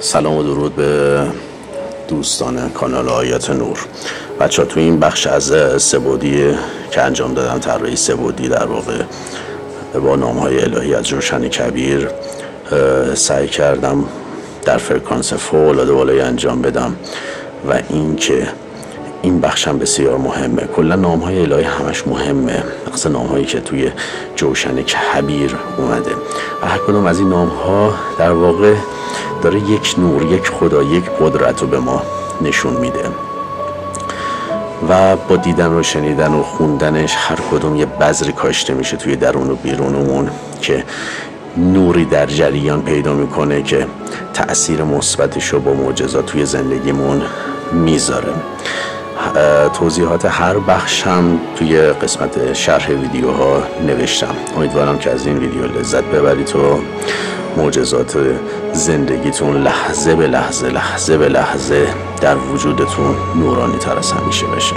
سلام و درود به دوستان کانال آیات نور. بچه تو این بخش از سه‌بعدی که انجام دادم، طراحی سه‌بعدی در واقع با نام‌های الهی از روشن کبیر، سعی کردم در فرکانس فوق‌العاده بالایی انجام بدم و این بخش هم بسیار مهمه. کلا نام‌های الهی همش مهمه، مثلا نام‌هایی که توی جوشن کبیر اومده و هر کدوم از این نام‌ها در واقع داره یک نور، یک خدا، یک قدرت رو به ما نشون میده و با دیدن و شنیدن و خوندنش هر کدوم یه بذری کاشته میشه توی درون و بیرونمون که نوری در جریان پیدا میکنه که تأثیر مثبتش رو با معجزات توی زندگیمون میذاره. توضیحات هر بخش هم توی قسمت شرح ویدیوها نوشتم. امیدوارم که از این ویدیو لذت ببرید و معجزات زندگیتون لحظه به لحظه در وجودتون نورانی تر از همیشه بشه.